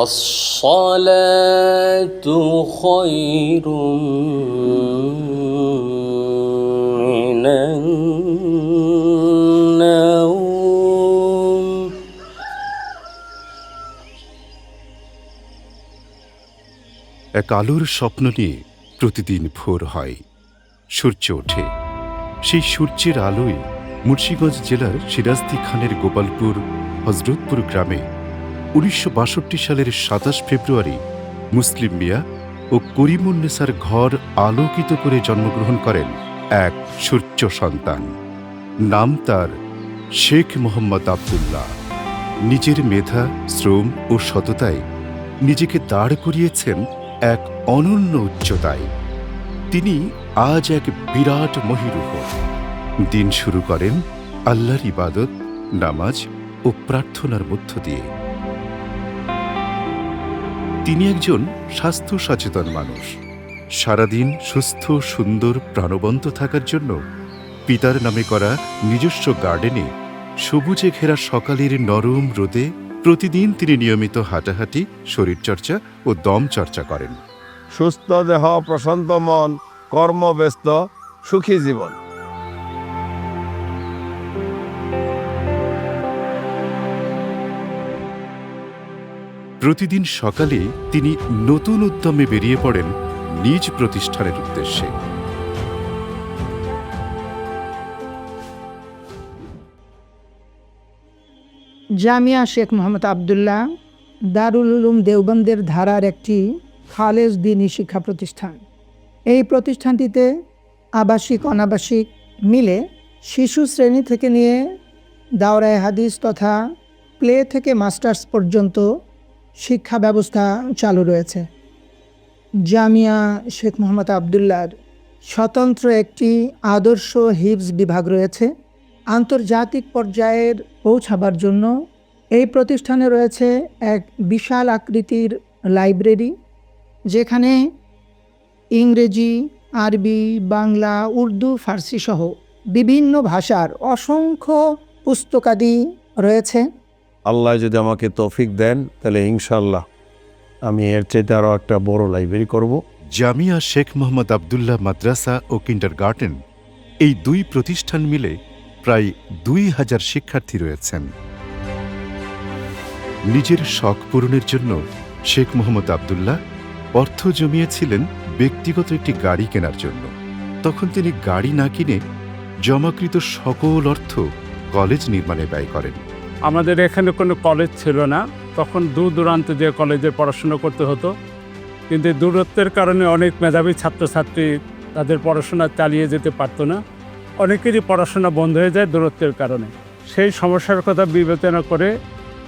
الصلاة خير من النوم এক আলোর স্বপ্ন নিয়ে প্রতিদিন ভোর হয়, সূর্য ওঠে। সেই সূর্যের আলোয় মুন্সিগঞ্জ জেলার সিরাজদি খানের গোপালপুর হজরতপুর গ্রামে 1962 সালের 27 ফেব্রুয়ারি মুসলিম মিয়া ও করিমুন্নেসার ঘর আলোকিত করে জন্মগ্রহণ করেন এক সূর্য সন্তান। নাম তার শেখ মোহাম্মদ আবদুল্লাহ। নিজের মেধা, শ্রম ও সততায় নিজেকে দাঁড় করিয়েছেন এক অনন্য উচ্চতায়। তিনি আজ এক বিরাট মহিরূহ। দিন শুরু করেন আল্লাহর ইবাদত, নামাজ ও প্রার্থনার মধ্য দিয়ে। তিনি একজন স্বাস্থ্য সচেতন মানুষ। সারাদিন সুস্থ, সুন্দর, প্রাণবন্ত থাকার জন্য পিতার নামে করা নিজস্ব গার্ডেনে সবুজে ঘেরা সকালের নরম রোদে প্রতিদিন তিনি নিয়মিত হাঁটাহাঁটি, শরীরচর্চা ও দম চর্চা করেন। সুস্থ দেহ, প্রশান্ত মন, কর্মব্যস্ত, সুখী জীবন। প্রতিদিন সকালে তিনি নতুন উদ্যমে বেরিয়ে পড়েন নিজ প্রতিষ্ঠানের উদ্দেশ্যে। জামিয়া শেখ মোহাম্মদ আবদুল্লাহ দারুল উলুম দেওবন্দের ধারার একটি খালেজ দ্বীনি শিক্ষা প্রতিষ্ঠান। এই প্রতিষ্ঠানটিতে আবাসিক অনাবাসিক মিলে শিশু শ্রেণী থেকে নিয়ে দাওরায়ে হাদিস তথা প্লে থেকে মাস্টার্স পর্যন্ত শিক্ষা ব্যবস্থা চালু রয়েছে। জামিয়া শেখ মোহাম্মদ আবদুল্লাহর স্বতন্ত্র একটি আদর্শ হিফজ বিভাগ রয়েছে। আন্তর্জাতিক পর্যায়ের পৌঁছাবার জন্য এই প্রতিষ্ঠানে রয়েছে এক বিশাল আকৃতির লাইব্রেরি, যেখানে ইংরেজি, আরবি, বাংলা, উর্দু, ফার্সি সহ বিভিন্ন ভাষার অসংখ্য পুস্তকাদি রয়েছে। আল্লাহ যদি আমাকে তৌফিক দেন তাহলে ইনশাল্লাহ আমি এর চাইতে আরও একটা বড় লাইব্রেরি করব। জামিয়া শেখ মোহাম্মদ আবদুল্লাহ মাদ্রাসা ও কিন্ডারগার্টেন, এই দুই প্রতিষ্ঠান মিলে প্রায় 2000 শিক্ষার্থী রয়েছেন। নিজের শখ পূরণের জন্য শেখ মোহাম্মদ আবদুল্লাহ অর্থ জমিয়েছিলেন ব্যক্তিগত একটি গাড়ি কেনার জন্য। তখন তিনি গাড়ি না কিনে জমাকৃত সকল অর্থ কলেজ নির্মাণে ব্যয় করেন। আমাদের এখানে কোনো কলেজ ছিল না, তখন দূর দূরান্তে যে কলেজে পড়াশোনা করতে হতো, কিন্তু দূরত্বের কারণে অনেক মেধাবী ছাত্রছাত্রী তাদের পড়াশোনা চালিয়ে যেতে পারতো না। অনেকেরই পড়াশোনা বন্ধ হয়ে যায় দূরত্বের কারণে। সেই সমস্যার কথা বিবেচনা করে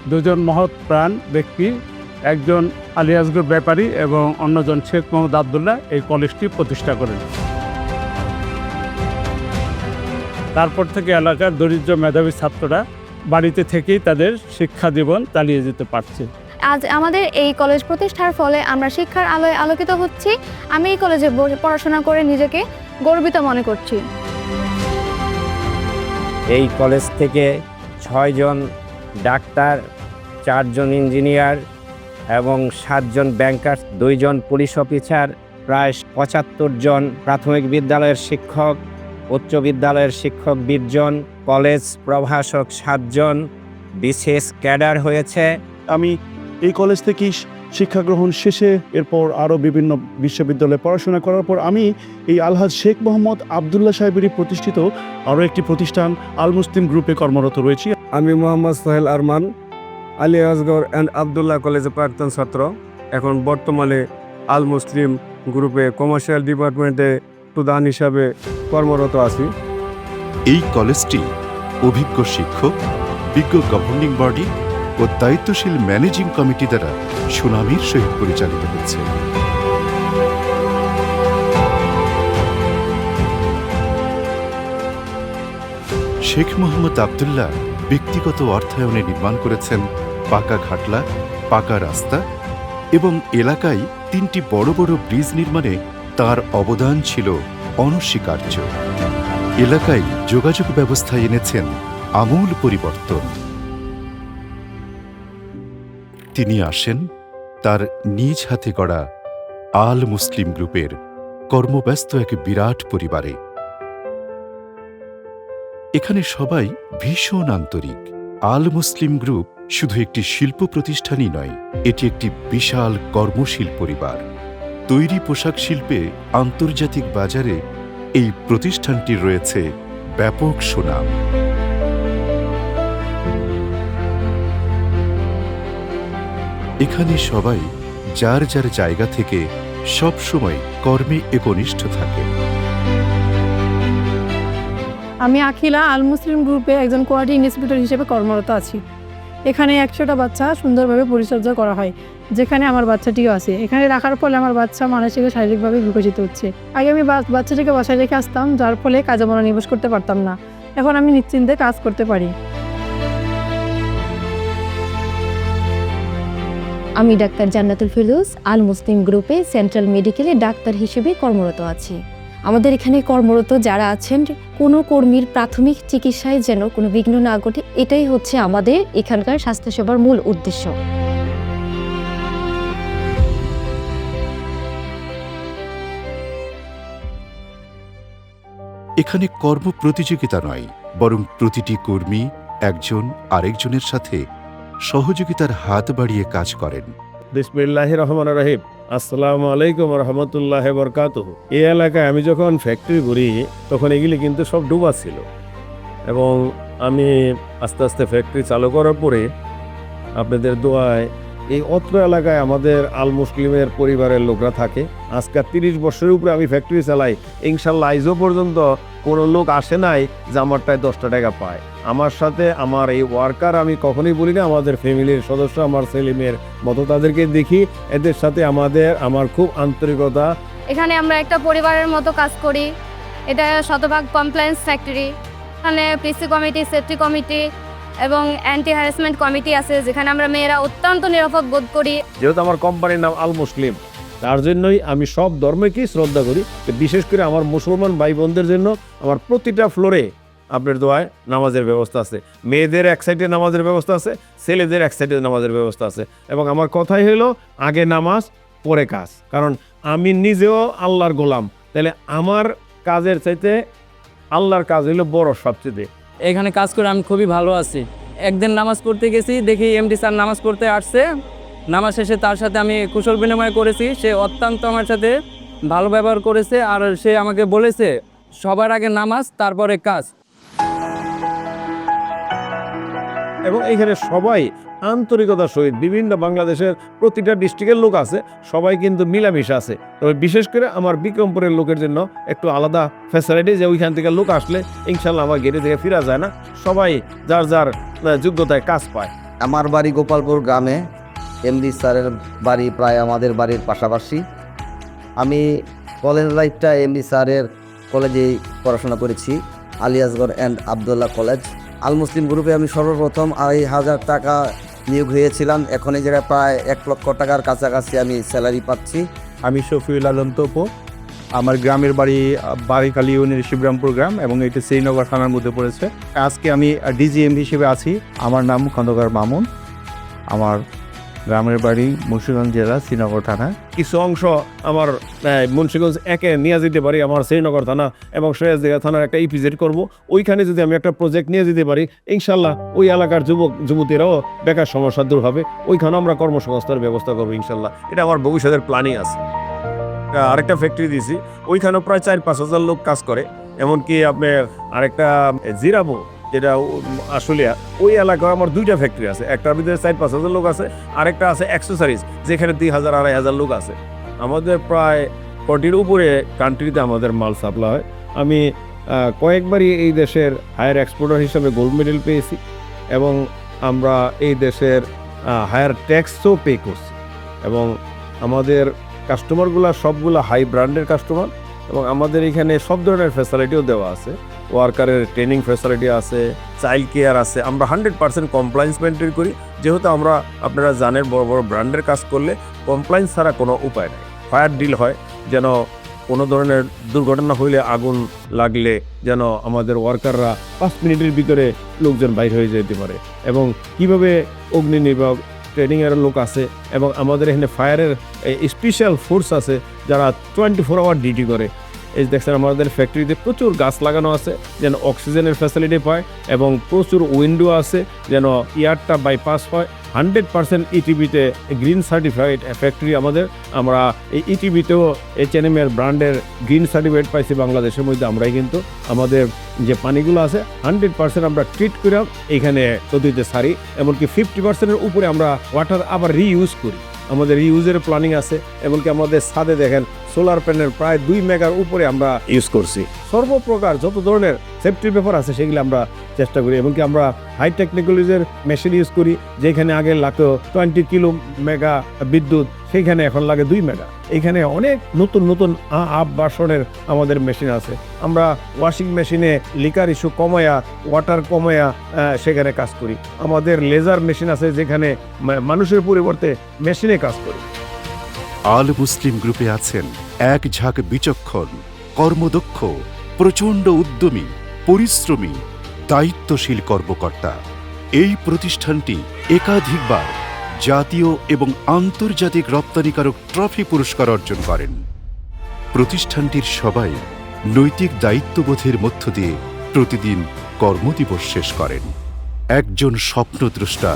দুজন মহৎ প্রাণ ব্যক্তি, একজন আলী আসগর ব্যাপারী এবং অন্যজন শেখ মোহাম্মদ আবদুল্লাহ, এই কলেজটি প্রতিষ্ঠা করেন। তারপর থেকে এলাকার দরিদ্র মেধাবী ছাত্ররা বাড়িতে থেকেই তাদের শিক্ষা জীবন চালিয়ে যেতে পারছে। আজ আমাদের এই কলেজ প্রতিষ্ঠার ফলে আমরা শিক্ষার আলোয় আলোকিত হচ্ছি। আমি এই কলেজে পড়াশোনা করে নিজেকে গর্বিত মনে করছি। এই কলেজ থেকে 6 জন ডাক্তার, 4 জন ইঞ্জিনিয়ার এবং 7 জন ব্যাংকার, 2 জন পুলিশ অফিসার, প্রায় 75 জন প্রাথমিক বিদ্যালয়ের শিক্ষক, উচ্চ বিদ্যালয়ের শিক্ষক 20 জন, কলেজ প্রভাষক 7 জন, বিশেষ ক্যাডার হয়েছে। আমি এই কলেজ থেকেই শিক্ষা গ্রহণ শেষে এরপর আরও বিভিন্ন বিশ্ববিদ্যালয়ে পড়াশোনা করার পর আমি এই আলহাজ শেখ মোহাম্মদ আবদুল্লাহ সাহেবেরই প্রতিষ্ঠিত আরও একটি প্রতিষ্ঠান আল মুসলিম গ্রুপে কর্মরত রয়েছি। আমি মোহাম্মদ সোহেল আরমান, আলী আসগর অ্যান্ড আবদুল্লাহ কলেজে প্রাক্তন ছাত্র। এখন বর্তমানে আল মুসলিম গ্রুপে কমার্শিয়াল ডিপার্টমেন্টে প্রধান হিসাবে কর্মরত আছি। এই কলেজটি অভিজ্ঞ শিক্ষক, বিজ্ঞ গভর্নিং বডি ও দায়িত্বশীল ম্যানেজিং কমিটি দ্বারা সুনামের সহিত পরিচালিত হচ্ছে। শেখ মোহাম্মদ আবদুল্লাহ ব্যক্তিগত অর্থায়নে নির্মাণ করেছেন পাকা ঘাটলা, পাকা রাস্তা এবং এলাকায় 3টি বড় বড় ব্রিজ নির্মাণে তার অবদান ছিল অনস্বীকার্য। এলাকায় যোগাযোগ ব্যবস্থায় এনেছেন আমূল পরিবর্তন। তিনি আসেন তার নিজ হাতে গড়া আল মুসলিম গ্রুপের কর্মব্যস্ত এক বিরাট পরিবারে। এখানে সবাই ভীষণ আন্তরিক। আল মুসলিম গ্রুপ শুধু একটি শিল্প প্রতিষ্ঠানই নয়, এটি একটি বিশাল কর্মশীল পরিবার। তৈরি পোশাক শিল্পে আন্তর্জাতিক বাজারে এই প্রতিষ্ঠানটির রয়েছে ব্যাপক সুনাম। এখানে সবাই যার যার জায়গা থেকে সবসময় কর্মে একনিষ্ঠ থাকে। আমি আখিলা আল মুসলিম গ্রুপে একজন কোয়ালিটি ইন্সপেক্টর হিসেবে কর্মরত আছি। এখানে 100টা বাচ্চা সুন্দরভাবে পরিচর্যা করা হয়, যেখানে আমার বাচ্চাটিও আছে। এখানে রাখার ফলে আমার বাচ্চা মানসিক ও শারীরিকভাবে বিকশিত হচ্ছে। আগে আমি বাচ্চাটিকে বাসায় রেখে আসতাম, যার ফলে কাজে মনোনিবেশ করতে পারতাম না। এখন আমি নিশ্চিন্তে কাজ করতে পারি। আমি ডাক্তার জান্নাতুল ফিরদৌস আল মুসলিম গ্রুপে সেন্ট্রাল মেডিকেলে ডাক্তার হিসেবে কর্মরত আছি। আমাদের এখানে কর্মরত যারা আছেন, কোনো কর্মীর প্রাথমিক চিকিৎসায় যেন কোনো বিঘ্ন না ঘটে, এটাই হচ্ছে আমাদের এখানকার স্বাস্থ্যসেবার মূল উদ্দেশ্য। এখানে কর্ম প্রতিযোগিতা নয়, বরং প্রতিটি কর্মী একজন আরেকজনের সাথে সহযোগিতার হাত বাড়িয়ে কাজ করেন। বিসমিল্লাহির রহমানির রহিম। আসসালামু আলাইকুম রহমতুল্লাহ বরকাতুহু। এই এলাকায় আমি যখন ফ্যাক্টরি করি তখন এগুলি কিন্তু সব ডুবা ছিল, এবং আমি আস্তে আস্তে ফ্যাক্টরি চালু করার পরে আপনাদের দোয়ায় এই অত্র এলাকায় আমাদের আল মুসলিমের পরিবারের লোকরা থাকে। আজকে 30 বছরের উপরে আমি ফ্যাক্টরি চালাই। ইনশাল্লাহ আইজও পর্যন্ত কোনো লোক আসে নাই যে আমারটায় 10টা টাকা পায়। আমার সাথে আমার এই ওয়ার্কার, আমি কখনোই বলি না আমাদের ফ্যামিলির সদস্য, আমার ছেলে মেয়ের মতো তাদেরকে দেখি। এদের সাথে আমার খুব আন্তরিকতা। এখানে আমরা একটা পরিবারের মতো কাজ করি। এটা শতভাগ কমপ্লায়েন্স ফ্যাক্টরি। এখানে পিসি কমিটি, সেফটি কমিটি এবং অ্যান্টি হ্যারাসমেন্ট কমিটি আছে, যেখানে আমরা মেয়েরা অত্যন্ত নিরাপদ বোধ করি। যেহেতু আমার কোম্পানির নাম আল মুসলিম, তার জন্যই আমি সব ধর্মকেই শ্রদ্ধা করি। বিশেষ করে আমার মুসলমান ভাই বোনদের জন্য আমার প্রতিটা ফ্লোরে আপনার দোয়ায় নামাজের ব্যবস্থা আছে। মেয়েদের এক সাইডে নামাজের ব্যবস্থা আছে, ছেলেদের এক সাইডে নামাজের ব্যবস্থা আছে। এবং আমার কথাই হলো আগে নামাজ পরে কাজ, কারণ আমি নিজেও আল্লাহর গোলাম। তাহলে আমার কাজের চাইতে আল্লাহর কাজ হলো বড় সবচেয়ে। এখানে কাজ করে আমি খুবই ভালো আছি। একদিন নামাজ পড়তে গেছি, দেখি এমডি স্যার নামাজ পড়তে আসছে। নামাজ শেষে তার সাথে আমি কুশল বিনিময় করেছি। সে অত্যন্ত আমার সাথে ভালো ব্যবহার করেছে, আর সে আমাকে বলেছে সবার আগে নামাজ, তারপরে কাজ। এবং এখানে সবাই আন্তরিকতার সহিত, বিভিন্ন বাংলাদেশের প্রতিটা ডিস্ট্রিক্টের লোক আছে, সবাই কিন্তু মিলামিশা আছে। তবে বিশেষ করে আমার বিক্রমপুরের লোকের জন্য একটু আলাদা ফ্যাসিলিটি, যে ওইখান থেকে লোক আসলে ইনশাল্লাহ আমার গেটে থেকে ফিরা যায় না, সবাই যার যার যোগ্যতায় কাজ পায়। আমার বাড়ি গোপালপুর গ্রামে, এমডি স্যারের বাড়ি প্রায় আমাদের বাড়ির পাশাপাশি। আমি কলেজ লাইফটা এমডি স্যারের কলেজেই পড়াশোনা করেছি, আলী আসগর অ্যান্ড আবদুল্লাহ কলেজ। আল মুসলিম গ্রুপে আমি সর্বপ্রথম 2,500 টাকা নিয়োগ হয়েছিলাম। এখন এই জায়গায় প্রায় 1 লক্ষ টাকার কাছাকাছি আমি স্যালারি পাচ্ছি। আমি শফিউল আলম তোপো। আমার গ্রামের বাড়ি বারিকালী ইউনিয়নের শিবরামপুর গ্রাম, এবং এটি শ্রীনগর থানার মধ্যে পড়েছে। আজকে আমি ডিজিএম হিসেবে আছি। আমার নাম খন্দকার মামুন। আমার গ্রামের বাড়ি মুন্সিগঞ্জ জেলা শ্রীনগর থানা। কিছু অংশ আমার মুন্সিগঞ্জ 1-এ নিয়ে যেতে পারি, আমার শ্রীনগর থানা এবং সৈয়দদিঘা থানার একটা ইপিজেড করব। ওইখানে যদি আমি একটা প্রজেক্ট নিয়ে যেতে পারি, ইনশাল্লাহ ওই এলাকার যুবক যুবতীরাও বেকার সমস্যা দূর হবে। ওইখানে আমরা কর্মসংস্থানের ব্যবস্থা করবো ইনশাল্লাহ। এটা আমার ভবিষ্যতের প্ল্যানিং আছে। আরেকটা ফ্যাক্টরি দিয়েছি, ওইখানেও প্রায় 4-5 হাজার লোক কাজ করে। এমনকি আপনার আরেকটা জিরাবো, যেটা আসলে ওই এলাকায় আমার 2টা ফ্যাক্টরি আছে। একটার ভিতরে 4-5 হাজার লোক আছে, আরেকটা আছে অ্যাক্সেসরিজ, যেখানে 2,000-2,500 লোক আছে। আমাদের প্রায় 40-র উপরে কান্ট্রিতে আমাদের মাল সাপ্লাই হয়। আমি কয়েকবারই এই দেশের হায়ার এক্সপোর্টার হিসেবে গোল্ড মেডেল পেয়েছি, এবং আমরা এই দেশের হায়ার ট্যাক্সও পে করছি। এবং আমাদের কাস্টমারগুলো সবগুলো হাই ব্র্যান্ডের কাস্টমার, এবং আমাদের এখানে সব ধরনের ফ্যাসিলিটিও দেওয়া আছে। ওয়ার্কারের ট্রেনিং ফ্যাসিলিটি আছে, চাইল্ড কেয়ার আছে। আমরা 100% কমপ্লায়েন্স মেনটেন করি, যেহেতু আমরা আপনারা জানেন বড় বড় ব্র্যান্ডের কাজ করলে কমপ্লায়েন্স ছাড়া কোনো উপায় নেই। ফায়ার ডিল হয়, যেন কোনো ধরনের দুর্ঘটনা হইলে, আগুন লাগলে যেন আমাদের ওয়ার্কাররা 5 মিনিটের ভিতরে লোকজন বাইর হয়ে যেতে পারে। এবং কিভাবে অগ্নি নির্বাপক ট্রেনিংয়ের লোক আছে এবং আমাদের এখানে ফায়ারের স্পেশাল ফোর্স আছে যারা 24 আওয়ার ডিউটি করে। এই দেখছেন আমাদের ফ্যাক্টরিতে প্রচুর গাছ লাগানো আছে যেন অক্সিজেনের ফ্যাসিলিটি পায় এবং প্রচুর উইন্ডো আছে যেন এয়ারটা বাইপাস হয়। 100% ইটিভিতে গ্রিন সার্টিফাইড ফ্যাক্টরি আমাদের। আমরা এই ইটিভিতেও H&M এর ব্র্যান্ডের গ্রিন সার্টিফিকেট পাইছি বাংলাদেশের মধ্যে। আমরাই কিন্তু আমাদের যে পানিগুলো আছে 100% আমরা ট্রিট করে এখানে নদীতে সারি, এমনকি 50%-এর উপরে আমরা ওয়াটার আবার রিইউজ করি। আমাদের রিইউজের প্ল্যানিং আছে, এমনকি আমাদের ছাদে দেখেন সোলার প্যানেল প্রায় 2 মেগার উপরে আমরা ইউজ করছি। সর্বপ্রকার যত ধরনের সেফটির ব্যাপার আছে সেগুলো আমরা চেষ্টা করি, এমনকি আমরা হাই টেকনোলজির মেশিন ইউজ করি। যেখানে আগে লাগতো 20 কিলো মেগা বিদ্যুৎ, সেইখানে এখন লাগে 2 মেগা। এখানে অনেক নতুন নতুন বাসনের আমাদের মেশিন আছে। আমরা ওয়াশিং মেশিনে লিকার ইস্যু কমায়া, ওয়াটার কমায়া সেখানে কাজ করি। আমাদের লেজার মেশিন আছে যেখানে মানুষের পরিবর্তে মেশিনে কাজ করি। আল মুসলিম গ্রুপে আছেন এক ঝাঁক বিচক্ষণ, কর্মদক্ষ, প্রচণ্ড উদ্যমী, পরিশ্রমী, দায়িত্বশীল কর্মকর্তা। এই প্রতিষ্ঠানটি একাধিকবার জাতীয় এবং আন্তর্জাতিক রপ্তানিকারক ট্রফি পুরস্কার অর্জন করেন। প্রতিষ্ঠানটির সবাই নৈতিক দায়িত্ববোধের মধ্য দিয়ে প্রতিদিন কর্মদিবস শেষ করেন। একজন স্বপ্নদ্রষ্টা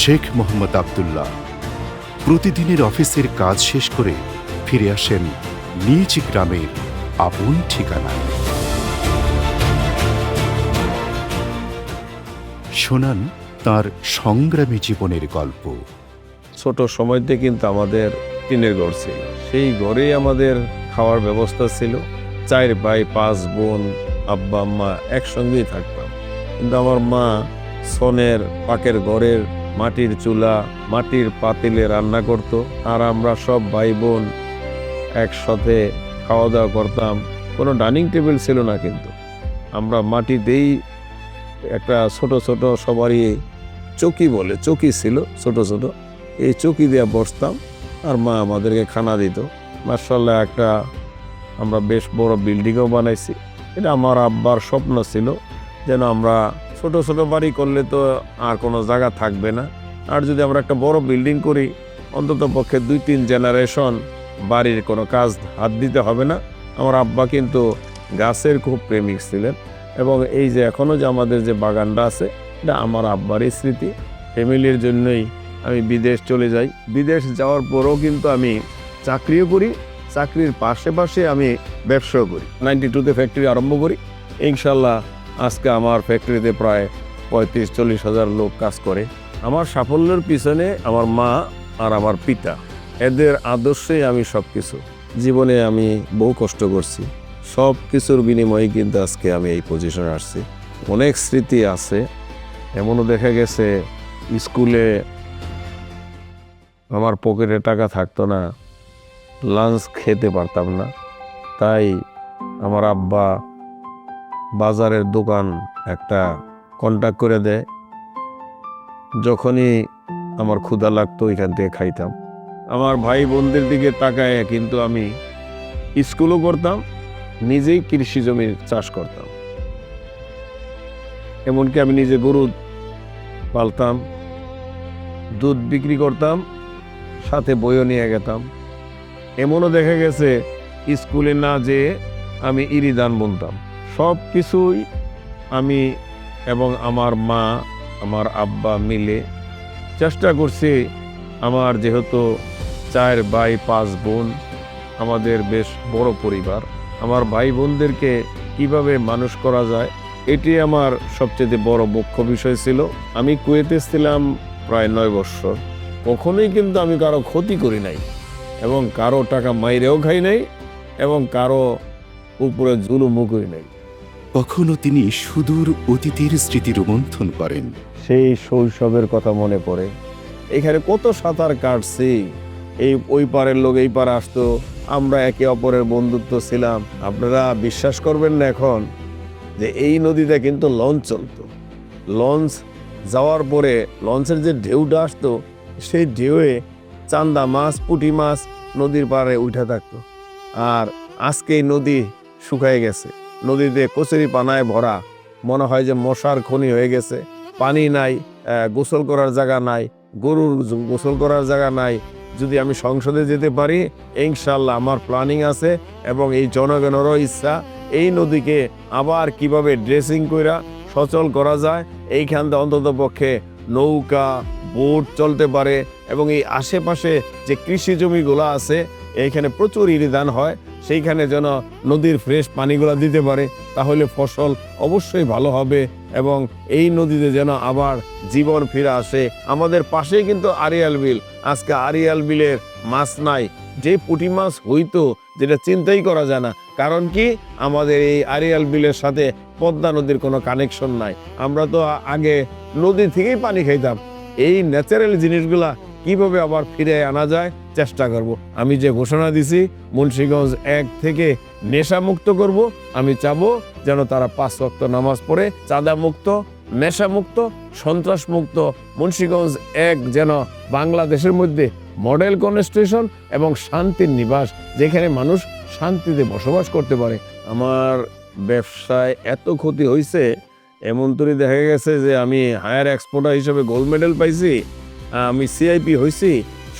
শেখ মোহাম্মদ আবদুল্লাহ প্রতিদিনের অফিসের কাজ শেষ করে ফিরে আসেন নিজ গ্রামের আপন ঠিকানায়। শোনান তার সংগ্রামী জীবনের গল্প। ছোট সময়তে কিন্তু আমাদের টিনের ঘর ছিল, সেই ঘরেই আমাদের খাওয়ার ব্যবস্থা ছিল। 4 ভাই 5 বোন, আব্বা আম্মা একসঙ্গেই থাকতাম। কিন্তু আমার মা সনের পাকের ঘরের মাটির চুলা, মাটির পাতিলে রান্না করত, আর আমরা সব ভাই বোন একসাথে খাওয়া দাওয়া করতাম। কোনো ডাইনিং টেবিল ছিল না, কিন্তু আমরা মাটিতেই একটা ছোট ছোট সবারই চৌকি বলে, চৌকি ছিল ছোট ছোট, এই চৌকি দিয়ে বসতাম আর মা আমাদেরকে খানা দিত। মাশাআল্লাহ একটা আমরা বেশ বড় বিল্ডিংও বানাইছি। এটা আমার আব্বার স্বপ্ন ছিল যেন আমরা ছোট ছোট বাড়ি করলে তো আর কোনো জায়গা থাকবে না, আর যদি আমরা একটা বড় বিল্ডিং করি অন্তত পক্ষে 2-3 জেনারেশন বাড়ির কোনো কাজ হাত দিতে হবে না। আমার আব্বা কিন্তু গাছের খুব প্রেমিক ছিলেন এবং এই যে এখনও যে আমাদের যে বাগানটা আছে এটা আমার আব্বারই স্মৃতি। ফ্যামিলির জন্যই আমি বিদেশ চলে যাই। বিদেশ যাওয়ার পরেও কিন্তু আমি চাকরিও করি, চাকরির পাশে পাশে আমি ব্যবসাও করি। 92-তে ফ্যাক্টরি আরম্ভ করি। ইনশাল্লাহ আজকে আমার ফ্যাক্টরিতে প্রায় 35-40 হাজার লোক কাজ করে। আমার সাফল্যের পিছনে আমার মা আর আমার পিতা, এদের আদর্শে আমি সব কিছু। জীবনে আমি বহু কষ্ট করছি, সব কিছুর বিনিময়ে কিন্তু আজকে আমি এই পজিশনে আসছি। অনেক স্মৃতি আছে, এমনও দেখা গেছে স্কুলে আমার পকেটে টাকা থাকতো না, লাঞ্চ খেতে পারতাম না, তাই আমার আব্বা বাজারের দোকান একটা কন্ট্যাক্ট করে দেয়। যখনই আমার ক্ষুধা লাগতো এখান থেকে খাইতাম। আমার ভাই বোনদের দিকে তাকায় কিন্তু আমি স্কুলও করতাম, নিজেই কৃষি জমির চাষ করতাম। এমনকি আমি নিজে গরু পালতাম, দুধ বিক্রি করতাম, সাথে বইও নিয়ে গেতাম। এমনও দেখা গেছে স্কুলে না যেয়ে আমি ইরি ধান বুনতাম। সব কিছুই আমি এবং আমার মা, আমার আব্বা মিলে চেষ্টা করছি। আমার যেহেতু 4 ভাই 5 বোন, আমাদের বেশ বড় পরিবার। আমার ভাই বোনদেরকে কিভাবে মানুষ করা যায় এটি আমার সবচেয়ে বড় মুখ্য বিষয় ছিল। আমি কুয়েতে ছিলাম প্রায় 9 বছর। কখনোই কিন্তু আমি কারো ক্ষতি করি নাই এবং কারো টাকা মাইরেও খাই নাই এবং কারো উপরে জুলুমও করি নাই। কখনো তিনি সুদূর অতীতের স্মৃতি রোমন্থন করেন। সেই শৈশবের কথা মনে পড়ে। এখানে কত সাঁতার কাটছি, এই ওই পারের লোক এই পারে আসতো, আমরা একে অপরের বন্ধুত্ব ছিলাম। আপনারা বিশ্বাস করবেন না এখন যে এই নদীতে কিন্তু লঞ্চ চলতো। লঞ্চ যাওয়ার পরে লঞ্চের যে ঢেউটা আসতো সেই ঢেউয়ে চান্দা মাছ, পুঁটি মাছ নদীর পাড়ে উঠে থাকতো। আর আজকে এই নদী শুকায় গেছে, নদীতে কচুরি পানায় ভরা, মনে হয় যে মশার খনি হয়ে গেছে। পানি নাই, গোসল করার জায়গা নাই, গরুর গোসল করার জায়গা নাই, যদি আমি সংসদে যেতে পারি ইনশাল্লাহ আমার প্ল্যানিং আছে এবং এই জনগণেরও ইচ্ছা এই নদীকে আবার কিভাবে ড্রেসিং কইরা সচল করা যায়, এইখান থেকে অন্তত পক্ষে নৌকা বোট চলতে পারে এবং এই আশেপাশে যে কৃষি জমিগুলো আছে এইখানে প্রচুর ইরিধান হয়, সেইখানে যেন নদীর ফ্রেশ পানিগুলো দিতে পারে, তাহলে ফসল অবশ্যই ভালো হবে এবং এই নদীতে যেন আবার জীবন ফিরে আসে। আমাদের পাশেই কিন্তু আড়িয়াল বিল, আজকে আড়িয়াল বিলের মাছ নাই, যে পুঁটি মাছ হইতো যেটা চিন্তাই করা যায় না। কারণ কি, আমাদের এই আড়িয়াল বিলের সাথে পদ্মা নদীর কোনো কানেকশন নাই। আমরা তো আগে নদী থেকেই পানি খাইতাম। এই ন্যাচারাল জিনিসগুলা কিভাবে আবার ফিরে আনা যায় চেষ্টা করব। আমি যে ঘোষণা দিছি মুন্সিগঞ্জ 1 থেকে নেশা মুক্ত করব, আমি চাবো যেন তারা 5 ওয়াক্ত নামাজ পড়ে চাঁদা মুক্ত, নেশা মুক্ত, সন্ত্রাস মুক্ত মুন্সিগঞ্জ 1 যেন বাংলাদেশের মধ্যে মডেল কনস্টিটিউশন এবং শান্তির নিবাস, যেখানে মানুষ শান্তিতে বসবাস করতে পারে। আমার ব্যবসায় এত ক্ষতি হয়েছে, এমন তরি দেখা গেছে যে আমি হায়ার এক্সপোর্টার হিসেবে গোল্ড মেডেল পাইছি, আমি সিআইপি হয়েছি,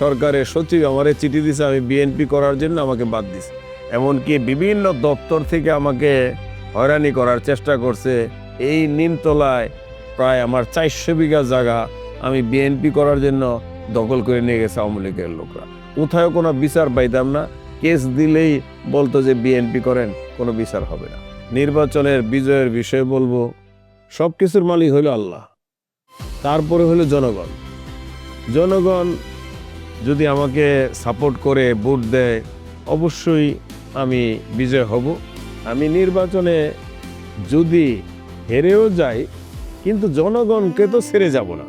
সরকারের সচিব আমারে চিঠি দিছে আমি বিএনপি করার জন্য আমাকে বাদ দিছে। এমনকি বিভিন্ন দপ্তর থেকে আমাকে হয়রানি করার চেষ্টা করছে। এই নিমতলায় প্রায় আমার 400 বিঘা জায়গা আমি বিএনপি করার জন্য দখল করে নিয়ে গেছে আওয়ামী লীগের লোকরা। কোথাও কোনো বিচার পাইতাম না, কেস দিলেই বলতো যে বিএনপি করেন, কোনো বিচার হবে না। নির্বাচনের বিজয়ের বিষয়ে বলবো, সব কিছুর মালিক হলো আল্লাহ, তারপরে হলো জনগণ। জনগণ যদি আমাকে সাপোর্ট করে ভোট দেয় অবশ্যই আমি বিজয় হব। আমি নির্বাচনে যদি হেরেও যাই কিন্তু জনগণকে তো ছেড়ে যাব না,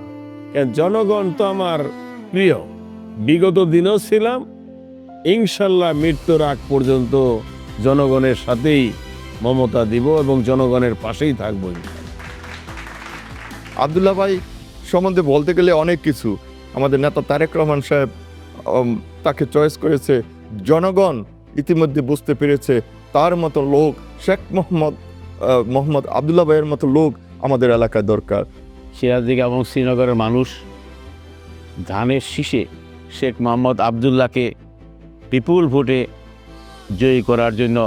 কারণ জনগণ তো আমার প্রিয়। বিগত দিনেও ছিলাম, ইনশাল্লাহ মৃত্যুর আগ পর্যন্ত জনগণের সাথেই মমতা দিব এবং জনগণের পাশেই থাকবো। আব্দুল্লাহ ভাই সম্বন্ধে বলতে গেলে অনেক কিছু। আমাদের নেতা তারেক রহমান সাহেব তাকে চয়েস করেছে, জনগণ ইতিমধ্যে বুঝতে পেরেছে তার মতো লোক, শেখ মোহাম্মদ আব্দুল্লাহ ভাইয়ের মতো লোক আমাদের এলাকায় দরকার। সিরাজদিঘি এবং শ্রীনগরের মানুষ ধানের শীষে শেখ মোহাম্মদ আবদুল্লাহকে বিপুল ভোটে জয়ী করার জন্য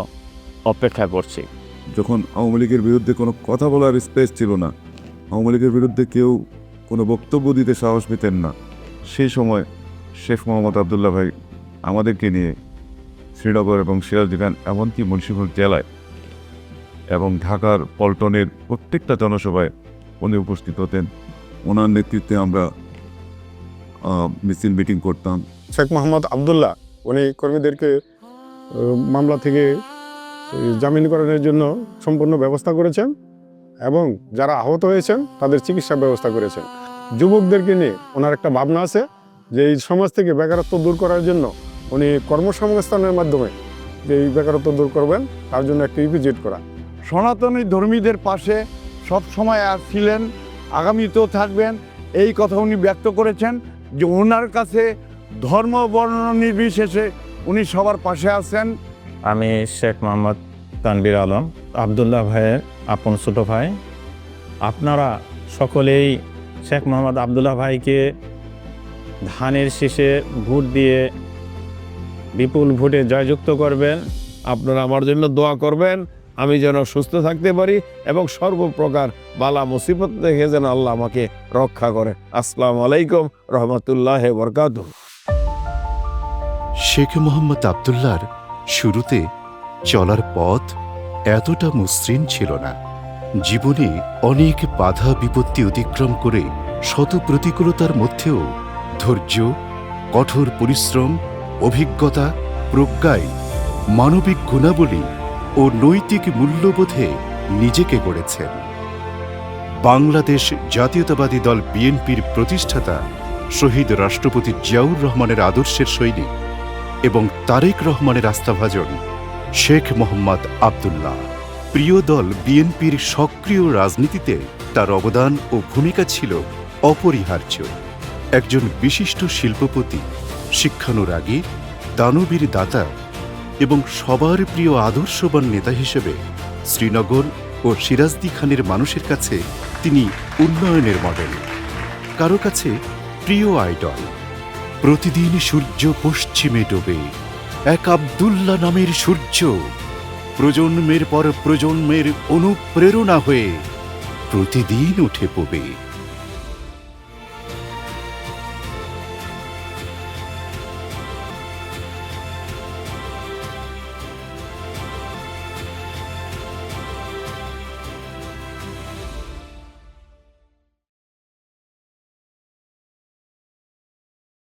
অপেক্ষা করছে। যখন আওয়ামী লীগের বিরুদ্ধে কোনো কথা বলার স্পেস ছিল না, আওয়ামী লীগের বিরুদ্ধে কেউ কোনো বক্তব্য দিতে সাহস পেতেন না, সেই সময় শেখ মোহাম্মদ আবদুল্লাহ ভাই আমাদেরকে নিয়ে শ্রীনগর এবং সিরাজদিঘি এমনকি মুন্সিগঞ্জ জেলায় এবং ঢাকার পল্টনের প্রত্যেকটা জনসভায় উনি উপস্থিত হতেন। ওনার নেতৃত্বে আমরা মিছিল মিটিং করতাম। শেখ মোহাম্মদ আবদুল্লাহ উনি কর্মীদেরকে মামলা থেকে জামিনকরণের জন্য সম্পূর্ণ ব্যবস্থা করেছেন এবং যারা আহত হয়েছেন তাদের চিকিৎসা ব্যবস্থা করেছেন। যুবকদেরকে নিয়ে ওনার একটা ভাবনা আছে যে এই সমাজ থেকে বেকারত্ব দূর করার জন্য উনি কর্মসংস্থানের মাধ্যমে যে এই বেকারত্ব দূর করবেন তার জন্য একটা ইপিজেড করা। সনাতনী ধর্মীদের পাশে সব সময় ছিলেন, আগামীতেও থাকবেন, এই কথা উনি ব্যক্ত করেছেন যে ওনার কাছে ধর্ম বর্ণ নির্বিশেষে উনি সবার পাশে আছেন। আমি শেখ মোহাম্মদ তানবীর আলম, আবদুল্লাহ ভাইয়ের আপন ছোট ভাই। আপনারা সকলেই শেখ মোহাম্মদ আবদুল্লাহ ভাইকে ধানের শীষে ভোট দিয়ে বিপুল ভোটে জয়যুক্ত করবেন। আপনারা আমার জন্য দোয়া করবেন, আমি যেন সুস্থ থাকতে পারি এবং সর্বপ্রকার বালা মুসিবত থেকে যেন আল্লাহ আমাকে রক্ষা করে। আসসালামু আলাইকুম রহমতুল্লাহ বরকাতুহ। শেখ মোহাম্মদ আবদুল্লাহর শুরুতে চলার পথ এতটা মসৃণ ছিল না। জীবনে অনেক বাধা বিপত্তি অতিক্রম করে শত প্রতিকূলতার মধ্যেও ধৈর্য, কঠোর পরিশ্রম, অভিজ্ঞতা, প্রজ্ঞায়, মানবিক গুণাবলী ও নৈতিক মূল্যবোধে নিজেকে গড়েছেন। বাংলাদেশ জাতীয়তাবাদী দল বিএনপির প্রতিষ্ঠাতা শহীদ রাষ্ট্রপতি জিয়াউর রহমানের আদর্শের সৈনিক এবং তারেক রহমানের আস্থাভাজন শেখ মোহাম্মদ আবদুল্লাহ। প্রিয় দল বিএনপির সক্রিয় রাজনীতিতে তার অবদান ও ভূমিকা ছিল অপরিহার্য। একজন বিশিষ্ট শিল্পপতি, শিক্ষানুরাগী, দানবীর দাতা এবং সবার প্রিয় আদর্শবান নেতা হিসেবে শ্রীনগর ও সিরাজদিঘি খানের মানুষের কাছে তিনি উন্নয়নের মডেল। কারো কাছে প্রিয় আইডল। প্রতিদিন সূর্য পশ্চিমে ডোবে, এক আব্দুল্লাহ নামের সূর্য প্রজন্মের পর প্রজন্মের অনুপ্রেরণা হয়ে প্রতিদিন উঠে পড়বে।